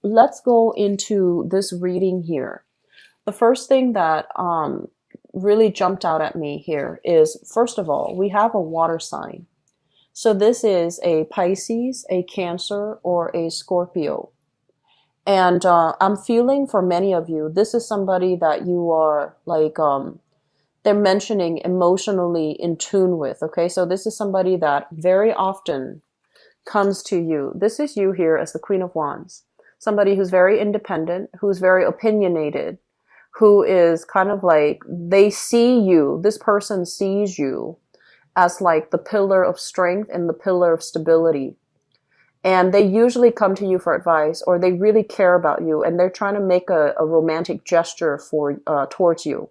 let's go into this reading here. The first thing that really jumped out at me here is, first of all, we have a water sign. So this is a Pisces, a Cancer, or a Scorpio. And I'm feeling for many of you, this is somebody that you are like, they're mentioning emotionally in tune with. Okay, so this is somebody that very often comes to you. This is you here as the Queen of Wands. Somebody who's very independent, who's very opinionated, who is kind of like, they see you, this person sees you as like the pillar of strength and the pillar of stability. And they usually come to you for advice, or they really care about you, and they're trying to make a romantic gesture for towards you.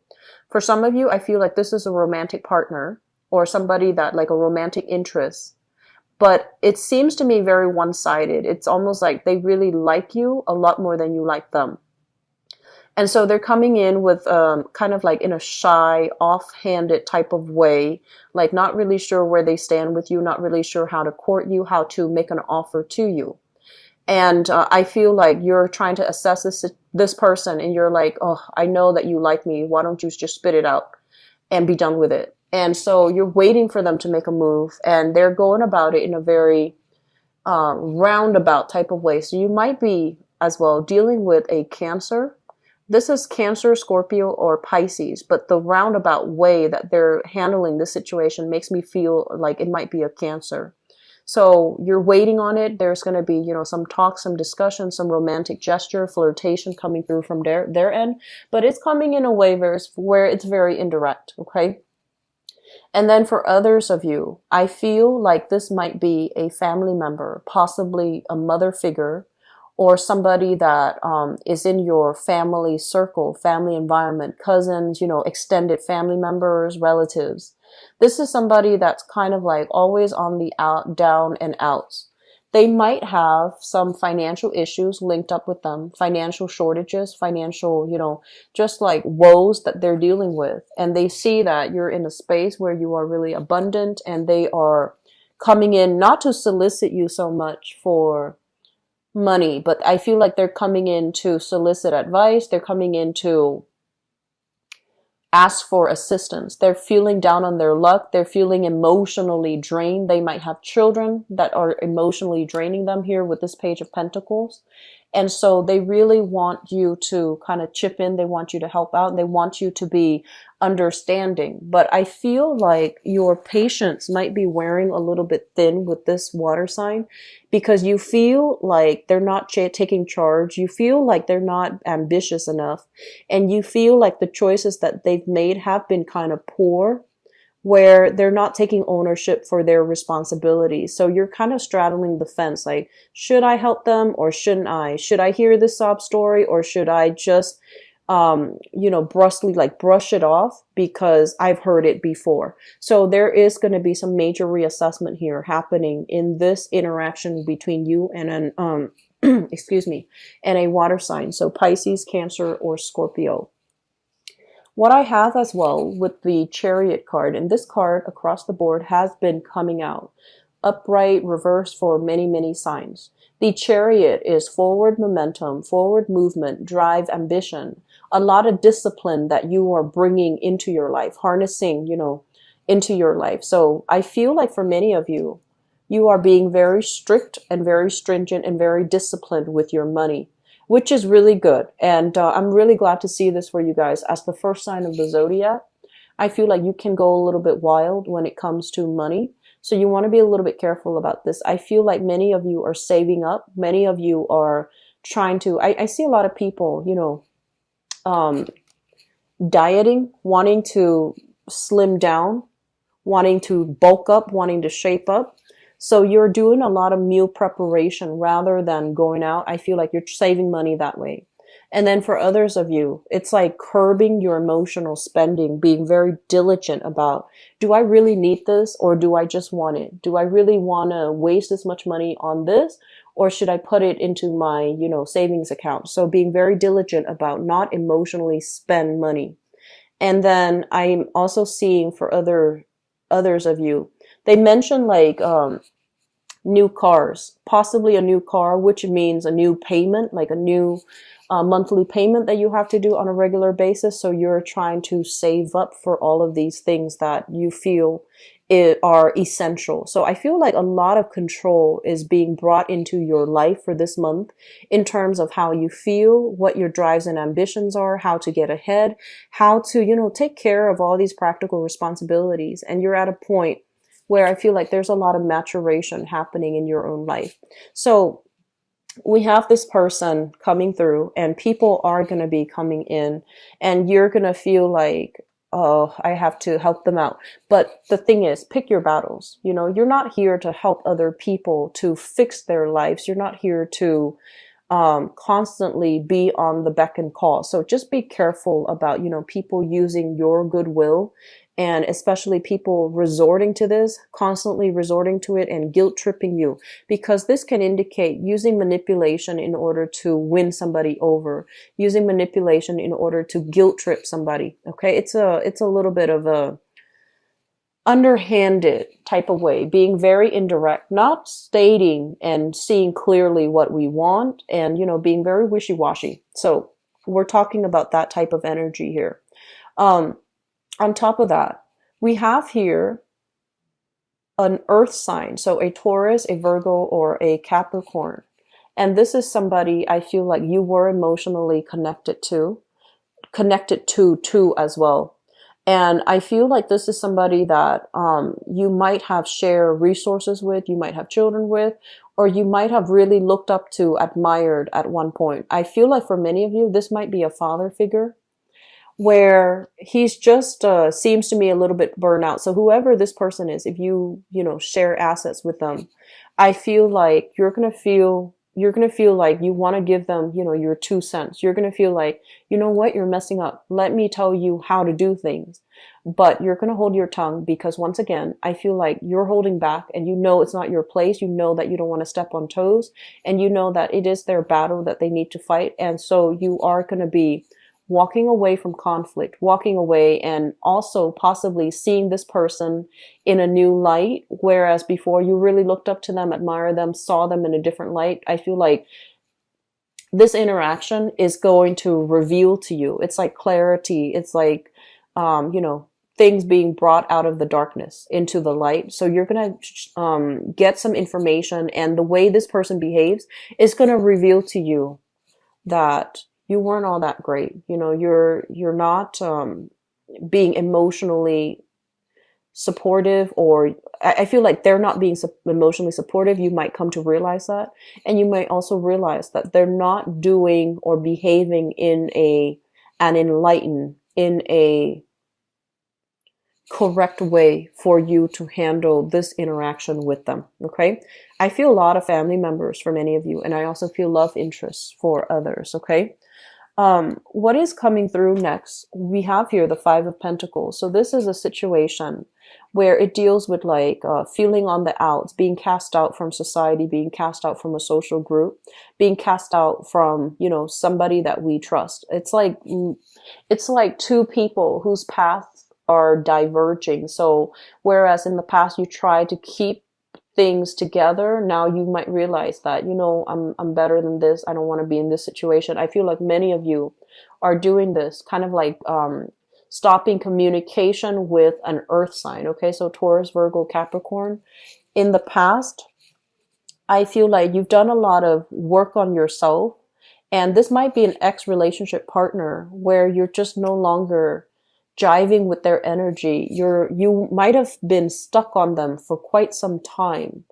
For some of you, I feel like this is a romantic partner or somebody that like a romantic interest. But it seems to me very one-sided. It's almost like they really like you a lot more than you like them. And so they're coming in with kind of like in a shy, off-handed type of way, like not really sure where they stand with you, not really sure how to court you, how to make an offer to you. And I feel like you're trying to assess this person, and you're like, oh, I know that you like me. Why don't you just spit it out and be done with it? And so you're waiting for them to make a move, and they're going about it in a very roundabout type of way. So you might be as well dealing with a Cancer. This is Cancer, Scorpio, or Pisces, but the roundabout way that they're handling this situation makes me feel like it might be a Cancer. So you're waiting on it. There's going to be, some talk, some discussion, some romantic gesture, flirtation coming through from their end, but it's coming in a way where it's very indirect. Okay. And then for others of you, I feel like this might be a family member, possibly a mother figure, or somebody that is in your family circle, family environment, cousins, extended family members, relatives. This is somebody that's kind of like always on the down and outs. They might have some financial issues linked up with them, financial shortages, financial, just like woes that they're dealing with. And they see that you're in a space where you are really abundant, and they are coming in not to solicit you so much for money, but I feel like they're coming in to solicit advice. They're coming in to ask for assistance. They're feeling down on their luck. They're feeling emotionally drained. They might have children that are emotionally draining them here with this Page of Pentacles. And so they really want you to kind of chip in. They want you to help out. They want you to be understanding. But I feel like your patience might be wearing a little bit thin with this water sign, because you feel like they're not taking charge. You feel like they're not ambitious enough. And you feel like the choices that they've made have been kind of poor, where they're not taking ownership for their responsibilities. So you're kind of straddling the fence. Like, should I help them or shouldn't I? Should I hear this sob story, or should I just, brusquely like brush it off because I've heard it before? So there is going to be some major reassessment here happening in this interaction between you and an, excuse me, and a water sign. So Pisces, Cancer, or Scorpio. What I have as well with the Chariot card, and this card across the board has been coming out upright, reverse for many, many signs. The Chariot is forward momentum, forward movement, drive, ambition, a lot of discipline that you are bringing into your life, harnessing, into your life. So I feel like for many of you, you are being very strict and very stringent and very disciplined with your money, which is really good. And I'm really glad to see this for you guys as the first sign of the zodiac. I feel like you can go a little bit wild when it comes to money. So you want to be a little bit careful about this. I feel like many of you are saving up. Many of you are trying to, I see a lot of people, dieting, wanting to slim down, wanting to bulk up, wanting to shape up. So you're doing a lot of meal preparation rather than going out. I feel like you're saving money that way. And then for others of you, it's like curbing your emotional spending, being very diligent about, do I really need this, or do I just want it? Do I really want to waste this much money on this, or should I put it into my, savings account? So being very diligent about not emotionally spend money. And then I'm also seeing for others of you, they mentioned like, new cars, possibly a new car, which means a new payment, like a new monthly payment that you have to do on a regular basis. So you're trying to save up for all of these things that you feel are essential. So I feel like a lot of control is being brought into your life for this month in terms of how you feel, what your drives and ambitions are, how to get ahead, how to, take care of all these practical responsibilities. And you're at a point where I feel like there's a lot of maturation happening in your own life. So we have this person coming through, and people are going to be coming in, and you're going to feel like, oh, I have to help them out. But the thing is, pick your battles. You're not here to help other people to fix their lives. You're not here to constantly be on the beck and call. So just be careful about, people using your goodwill, and especially people resorting to this, constantly resorting to it and guilt tripping you, because this can indicate using manipulation in order to win somebody over, using manipulation in order to guilt trip somebody. Okay. It's a little bit of a underhanded type of way, being very indirect, not stating and seeing clearly what we want, and being very wishy-washy. So we're talking about that type of energy here. On top of that, we have here an earth sign, so a Taurus, a Virgo, or a Capricorn. And this is somebody I feel like you were emotionally connected to as well. And I feel like this is somebody that you might have shared resources with, you might have children with, or you might have really looked up to, admired at one point. I feel like for many of you, this might be a father figure, where he's just seems to me a little bit burnt out. So whoever this person is, if you share assets with them, I feel like you're gonna feel like you want to give them your 2 cents. You're gonna feel like, you know what, you're messing up, let me tell you how to do things. But you're gonna hold your tongue, because once again, I feel like you're holding back, and it's not your place. You know that you don't want to step on toes, and you know that it is their battle that they need to fight. And so you are gonna be walking away from conflict, walking away, and also possibly seeing this person in a new light, whereas before you really looked up to them, admired them, saw them in a different light. I feel like this interaction is going to reveal to you. It's like clarity. It's like, things being brought out of the darkness into the light. So you're going to get some information, and the way this person behaves is going to reveal to you that you weren't all that great. You're not being emotionally supportive, or I feel like they're not being emotionally supportive. You might come to realize that, and you might also realize that they're not doing or behaving in a correct way for you to handle this interaction with them. Okay. I feel a lot of family members for many of you, and I also feel love interests for others. Okay. What is coming through next? We have here the Five of Pentacles. So this is a situation where it deals with like feeling on the outs, being cast out from society, being cast out from a social group, being cast out from, somebody that we trust. It's like two people whose paths are diverging. So whereas in the past you tried to keep things together, now you might realize that, I'm better than this. I don't want to be in this situation. I feel like many of you are doing this, kind of like stopping communication with an earth sign. Okay, so Taurus, Virgo, Capricorn. In the past, I feel like you've done a lot of work on yourself, and this might be an ex-relationship partner where you're just no longer jiving with their energy. You might have been stuck on them for quite some time,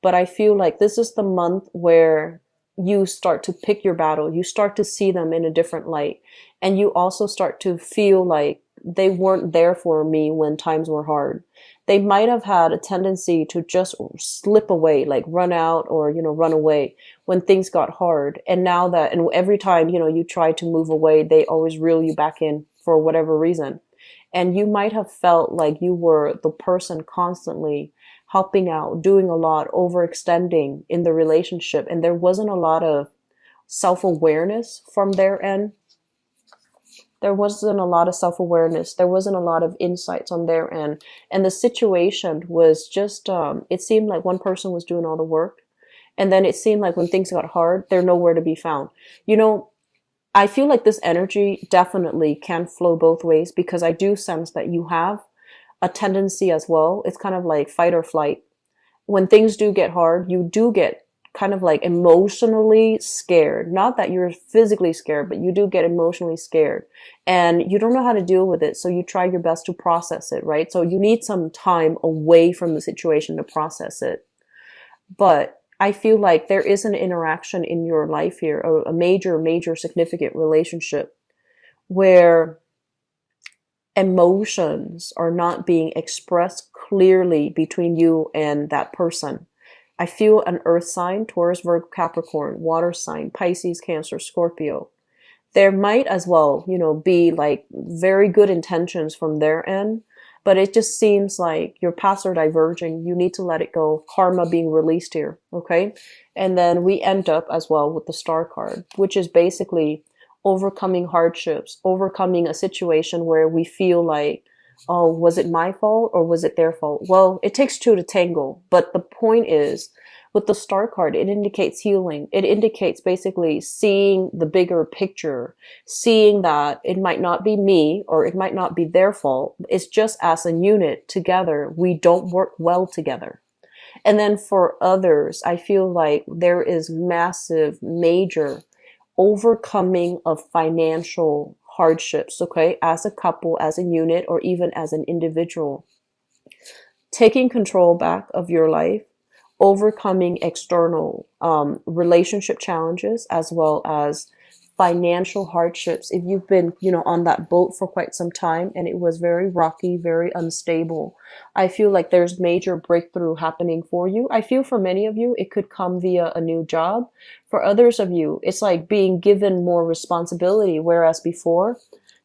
but I feel like this is the month where you start to pick your battle. You start to see them in a different light, and you also start to feel like they weren't there for me when times were hard. They might have had a tendency to just slip away, like run out or, run away when things got hard. And every time, you try to move away, they always reel you back in for whatever reason. And you might have felt like you were the person constantly helping out, doing a lot, overextending in the relationship. And there wasn't a lot of self-awareness from their end. There wasn't a lot of self-awareness. There wasn't a lot of insights on their end. And the situation was just, it seemed like one person was doing all the work. And then it seemed like when things got hard, they're nowhere to be found. You know, I feel like this energy definitely can flow both ways because I do sense that you have a tendency as well. It's kind of like fight or flight. When things do get hard, you do get kind of like emotionally scared. Not that you're physically scared, but you do get emotionally scared and you don't know how to deal with it. So you try your best to process it, right? So you need some time away from the situation to process it. But I feel like there is an interaction in your life here, a major, major significant relationship where emotions are not being expressed clearly between you and that person. I feel an earth sign, Taurus, Virgo, Capricorn, water sign, Pisces, Cancer, Scorpio. There might as well, you know, be like very good intentions from their end, but it just seems like your paths are diverging. You need to let it go. Karma being released here, okay? And then we end up as well with the Star card, which is basically overcoming hardships, overcoming a situation where we feel like, oh, was it my fault or was it their fault? Well, it takes two to tango, but the point is, with the Star card, it indicates healing. It indicates basically seeing the bigger picture, seeing that it might not be me or it might not be their fault. It's just as a unit together, we don't work well together. And then for others, I feel like there is massive, major overcoming of financial hardships, okay, as a couple, as a unit, or even as an individual. Taking control back of your life, overcoming external relationship challenges as well as financial hardships. If you've been, you know, on that boat for quite some time and it was very rocky, very unstable, I feel like there's major breakthrough happening for you. I feel for many of you, it could come via a new job. For others of you, it's like being given more responsibility, whereas before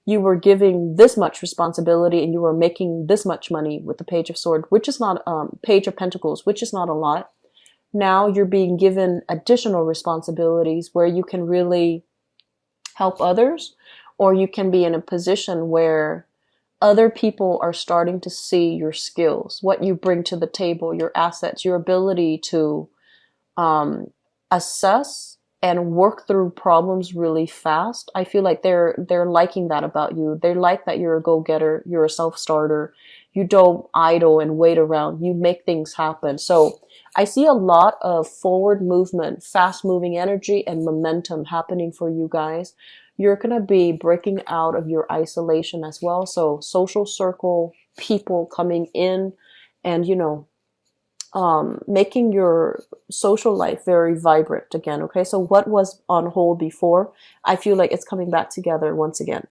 you were giving this much responsibility and you were making this much money with the Page of Swords, which is not, Page of Pentacles, which is not a lot. Now you're being given additional responsibilities where you can really help others, or you can be in a position where other people are starting to see your skills, what you bring to the table, your assets, your ability to assess and work through problems really fast. I feel like they're liking that about you. They like that you're a go-getter, you're a self-starter. You don't idle and wait around. You make things happen. So I see a lot of forward movement, fast moving energy and momentum happening for you guys. You're going to be breaking out of your isolation as well. So social circle, people coming in and, you know, making your social life very vibrant again. Okay. So what was on hold before, I feel like it's coming back together once again.